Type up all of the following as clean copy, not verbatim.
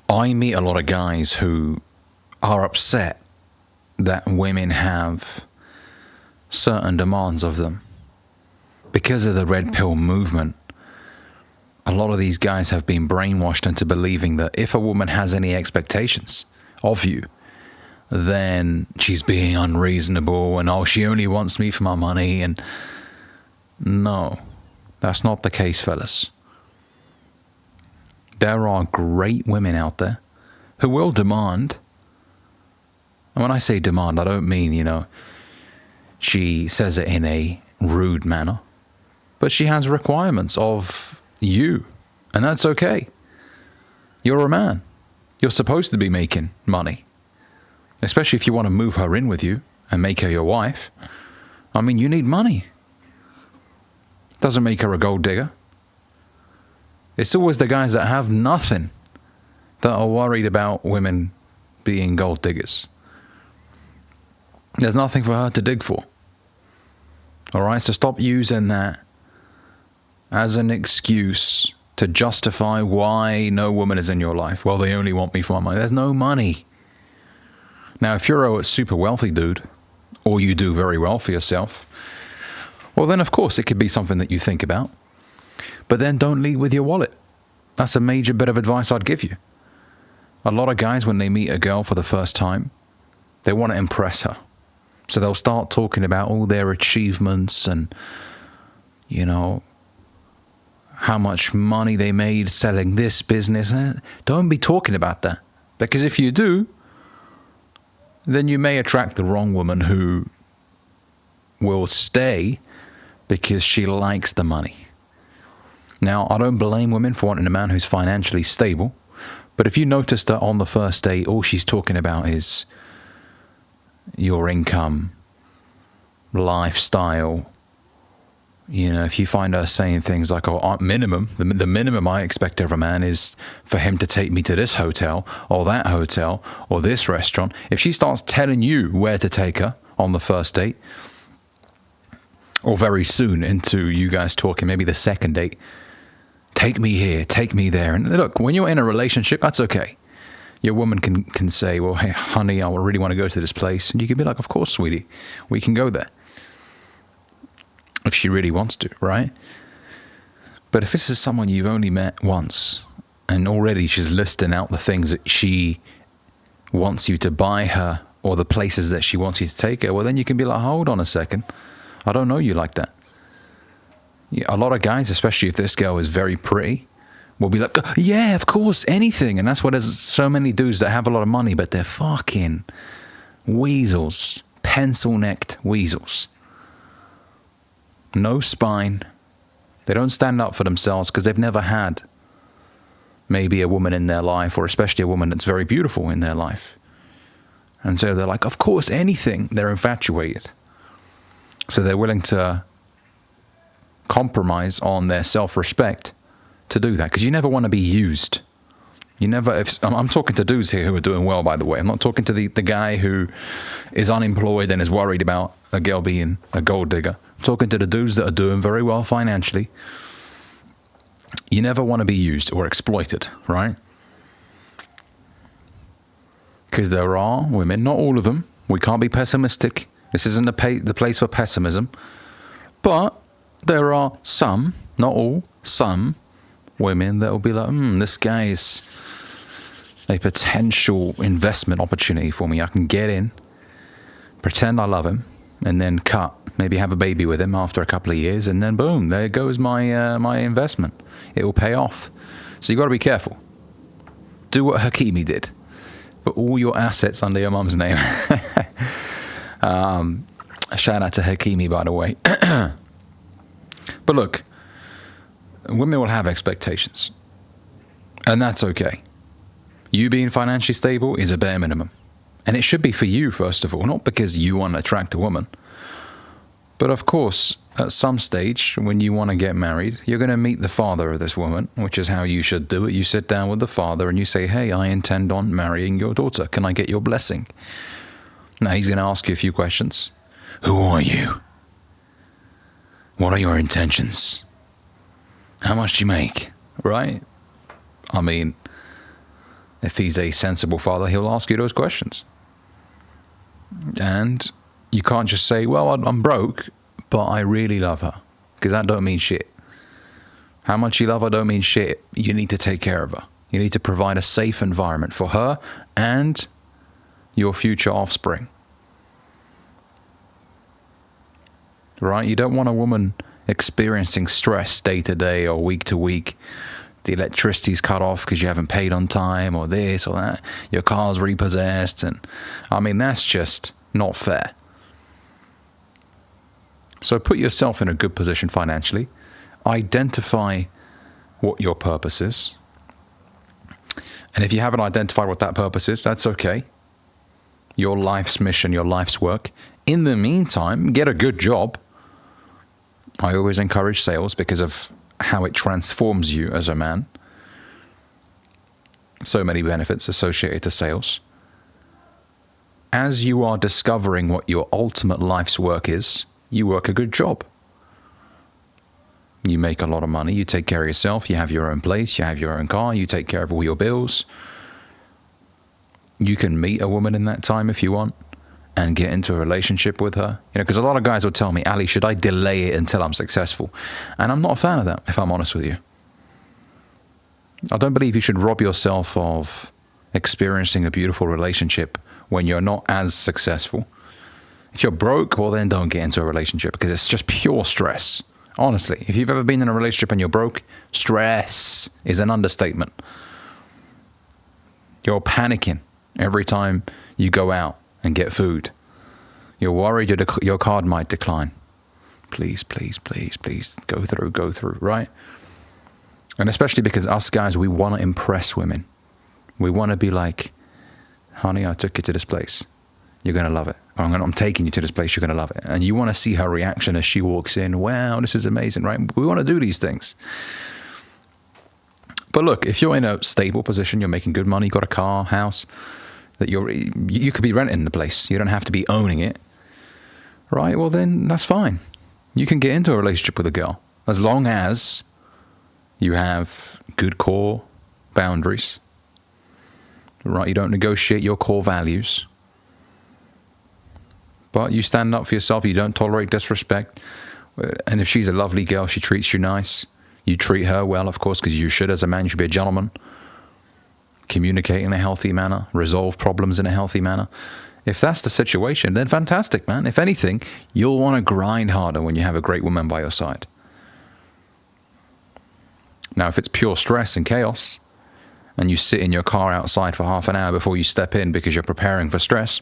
I meet a lot of guys who are upset that women have certain demands of them. Because of the red pill movement, a lot of these guys have been brainwashed into believing that if a woman has any expectations of you, then she's being unreasonable and, oh, she only wants me for my money. And no, that's not the case, fellas. There are great women out there who will demand. And when I say demand, I don't mean, she says it in a rude manner. But she has requirements of you. And that's okay. You're a man. You're supposed to be making money. Especially if you want to move her in with you and make her your wife. I mean, you need money. Doesn't make her a gold digger. It's always the guys that have nothing that are worried about women being gold diggers. There's nothing for her to dig for. All right, so stop using that as an excuse to justify why no woman is in your life. Well, they only want me for my money. There's no money. Now, if you're a super wealthy dude, or you do very well for yourself, well, then, of course, it could be something that you think about. But then don't lead with your wallet. That's a major bit of advice I'd give you. A lot of guys, when they meet a girl for the first time, they want to impress her. So they'll start talking about all their achievements and, how much money they made selling this business. Don't be talking about that. Because if you do, then you may attract the wrong woman who will stay because she likes the money. Now, I don't blame women for wanting a man who's financially stable, but if you notice that on the first date, all she's talking about is your income, lifestyle, if you find her saying things like, oh, minimum, the minimum I expect of a man is for him to take me to this hotel or that hotel or this restaurant. If she starts telling you where to take her on the first date, or very soon into you guys talking, maybe the second date, take me here, take me there. And look, when you're in a relationship, that's okay. Your woman can say, well, hey, honey, I really want to go to this place. And you can be like, of course, sweetie, we can go there. If she really wants to, right? But if this is someone you've only met once, and already she's listing out the things that she wants you to buy her, or the places that she wants you to take her, well, then you can be like, hold on a second. I don't know you like that. A lot of guys, especially if this girl is very pretty, will be like, yeah, of course, anything. And that's why there's so many dudes that have a lot of money, but they're fucking weasels, pencil-necked weasels. No spine. They don't stand up for themselves because they've never had maybe a woman in their life, or especially a woman that's very beautiful in their life. And so they're like, of course, anything. They're infatuated. So they're willing to compromise on their self-respect to do that, because you never want to be used. I'm talking to dudes here who are doing well, by the way. I'm not talking to the guy who is unemployed and is worried about a girl being a gold digger. I'm talking to the dudes that are doing very well financially. You never want to be used or exploited, right? Because there are women, not all of them. We can't be pessimistic. This isn't the place for pessimism. But there are some, not all, some women that will be like, this guy is a potential investment opportunity for me. I can get in, pretend I love him, and then cut. Maybe have a baby with him after a couple of years, and then boom, there goes my investment. It will pay off. So you got to be careful. Do what Hakimi did. Put all your assets under your mum's name. A shout out to Hakimi, by the way. But look, women will have expectations, and that's okay. You being financially stable is a bare minimum. And it should be for you, first of all, not because you want to attract a woman. But of course, at some stage, when you want to get married, you're going to meet the father of this woman, which is how you should do it. You sit down with the father and you say, hey, I intend on marrying your daughter. Can I get your blessing? Now, he's going to ask you a few questions. Who are you? What are your intentions? How much do you make? Right? I mean, If he's a sensible father, he'll ask you those questions. And you can't just say, well, I'm broke, but I really love her. Because that don't mean shit. How much you love her don't mean shit. You need to take care of her. You need to provide a safe environment for her and your future offspring. Right? You don't want a woman experiencing stress day to day or week to week. The electricity's cut off because you haven't paid on time, or this or that. Your car's repossessed. And I mean, that's just not fair. So put yourself in a good position financially. Identify what your purpose is. And if you haven't identified what that purpose is, that's okay. Your life's mission, your life's work. In the meantime, get a good job. I always encourage sales because of how it transforms you as a man. So many benefits associated to sales. As you are discovering what your ultimate life's work is, you work a good job. You make a lot of money, you take care of yourself, you have your own place, you have your own car, you take care of all your bills. You can meet a woman in that time if you want and get into a relationship with her. You know, because a lot of guys will tell me, Ali, should I delay it until I'm successful? And I'm not a fan of that, if I'm honest with you. I don't believe you should rob yourself of experiencing a beautiful relationship when you're not as successful. If you're broke, well, then don't get into a relationship because it's just pure stress. Honestly, if you've ever been in a relationship and you're broke, stress is an understatement. You're panicking every time you go out and get food. You're worried your card might decline. Please, please, please, please, go through, right? And especially because us guys, we want to impress women. We want to be like, honey, I took you to this place. You're going to love it. I'm taking you to this place. You're going to love it. And you want to see her reaction as she walks in. Wow, this is amazing, right? We want to do these things. But look, if you're in a stable position, you're making good money, you got a car, house, that you could be renting the place. You don't have to be owning it. Right? Well, then that's fine. You can get into a relationship with a girl as long as you have good core boundaries. Right? You don't negotiate your core values. But you stand up for yourself. You don't tolerate disrespect. And if she's a lovely girl, she treats you nice. You treat her well, of course, because you should as a man. You should be a gentleman. Communicate in a healthy manner. Resolve problems in a healthy manner. If that's the situation, then fantastic, man. If anything, you'll want to grind harder when you have a great woman by your side. Now, if it's pure stress and chaos, and you sit in your car outside for half an hour before you step in because you're preparing for stress,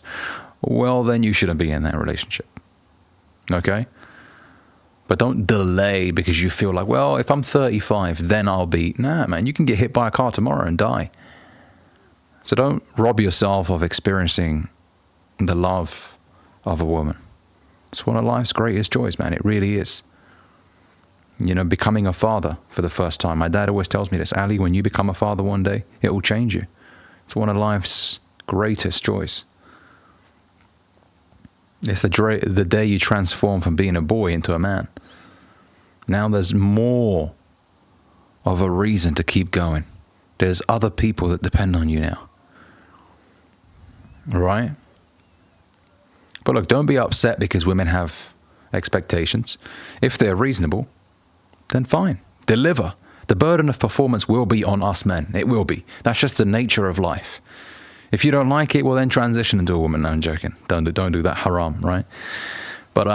well, then you shouldn't be in that relationship. Okay? But don't delay because you feel like, well, if I'm 35, then I'll be... Nah, man, you can get hit by a car tomorrow and die. So don't rob yourself of experiencing the love of a woman. It's one of life's greatest joys, man. It really is. You know, becoming a father for the first time. My dad always tells me this, Ali, when you become a father one day, it will change you. It's one of life's greatest joys. It's the day you transform from being a boy into a man. Now there's more of a reason to keep going. There's other people that depend on you now. Right? But look, don't be upset because women have expectations. If they're reasonable, then fine. Deliver. The burden of performance will be on us men. It will be. That's just the nature of life. If you don't like it, well then transition into a woman. No, I'm joking. Don't do that, haram, right? But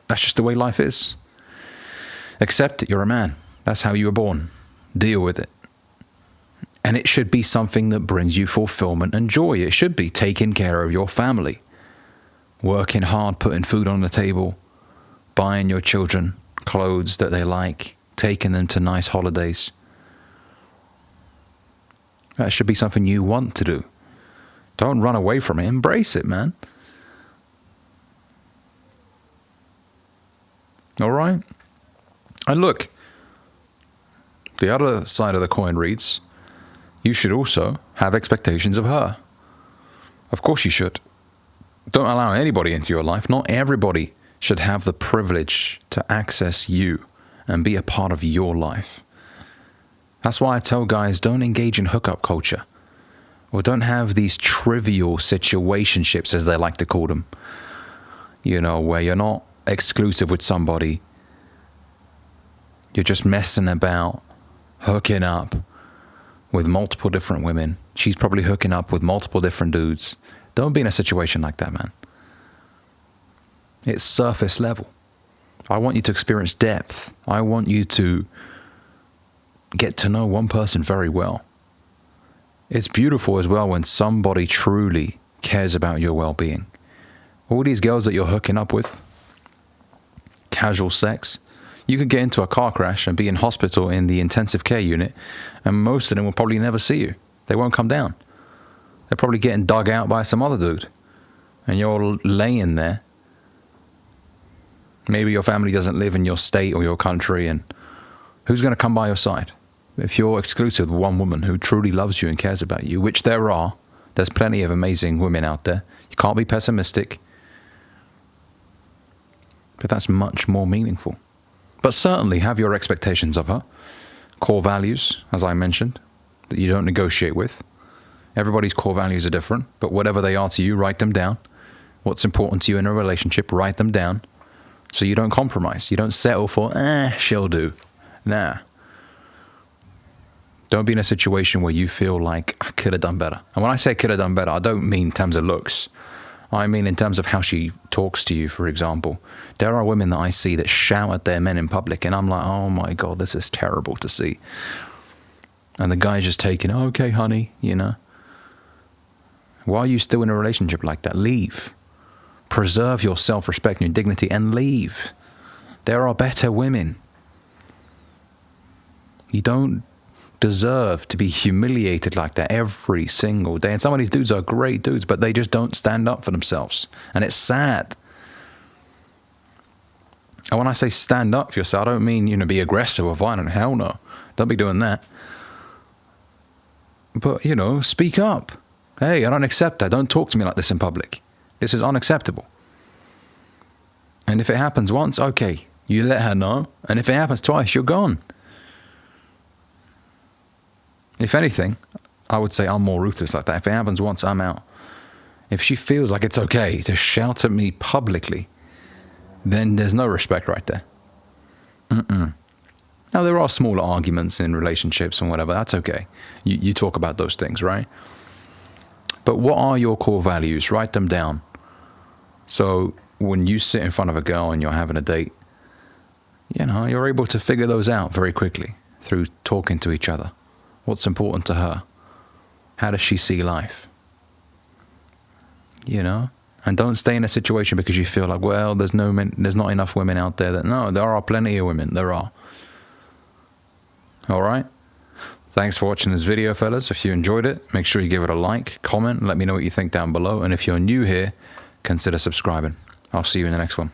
that's just the way life is. Accept it, you're a man. That's how you were born. Deal with it. And it should be something that brings you fulfillment and joy. It should be taking care of your family. Working hard, putting food on the table, buying your children clothes that they like, taking them to nice holidays. That should be something you want to do. Don't run away from it. Embrace it, man. All right? And look, the other side of the coin reads, you should also have expectations of her. Of course you should. Don't allow anybody into your life. Not everybody should have the privilege to access you and be a part of your life. That's why I tell guys, don't engage in hookup culture. Or don't have these trivial situationships, as they like to call them. You know, where you're not exclusive with somebody. You're just messing about, hooking up with multiple different women. She's probably hooking up with multiple different dudes. Don't be in a situation like that, man. It's surface level. I want you to experience depth. I want you to get to know one person very well. It's beautiful as well when somebody truly cares about your well-being. All these girls that you're hooking up with, casual sex, you could get into a car crash and be in hospital in the intensive care unit, and most of them will probably never see you. They won't come down. They're probably getting dug out by some other dude. And you're laying there. Maybe your family doesn't live in your state or your country, and who's going to come by your side? If you're exclusive with one woman who truly loves you and cares about you, which there's plenty of amazing women out there. You can't be pessimistic. But that's much more meaningful. But certainly have your expectations of her. Core values, as I mentioned, that you don't negotiate with. Everybody's core values are different, but whatever they are to you, write them down. What's important to you in a relationship, write them down. So you don't compromise. You don't settle for, she'll do. Nah. Don't be in a situation where you feel like, I could have done better. And when I say could have done better, I don't mean in terms of looks. I mean in terms of how she talks to you, for example. There are women that I see that shout at their men in public, and I'm like, oh my God, this is terrible to see. And the guy's just taking, okay, honey, you know. Why are you still in a relationship like that? Leave. Preserve your self-respect and your dignity and leave. There are better women. You don't deserve to be humiliated like that every single day. And some of these dudes are great dudes, but they just don't stand up for themselves. And it's sad. And when I say stand up for yourself, I don't mean, you know, be aggressive or violent. Hell no. Don't be doing that. But, you know, speak up. Hey, I don't accept that. Don't talk to me like this in public. This is unacceptable. And if it happens once, okay, you let her know. And if it happens twice, you're gone. If anything, I would say I'm more ruthless like that. If it happens once, I'm out. If she feels like it's okay to shout at me publicly, then there's no respect right there. Now, there are smaller arguments in relationships and whatever. That's okay. You talk about those things, right? But what are your core values? Write them down. So when you sit in front of a girl and you're having a date, you know, you're able to figure those out very quickly through talking to each other. What's important to her? How does she see life? You know? And don't stay in a situation because you feel like, well, there's not enough women out there. No, there are plenty of women. There are. All right? Thanks for watching this video, fellas. If you enjoyed it, make sure you give it a like, comment, and let me know what you think down below. And if you're new here, consider subscribing. I'll see you in the next one.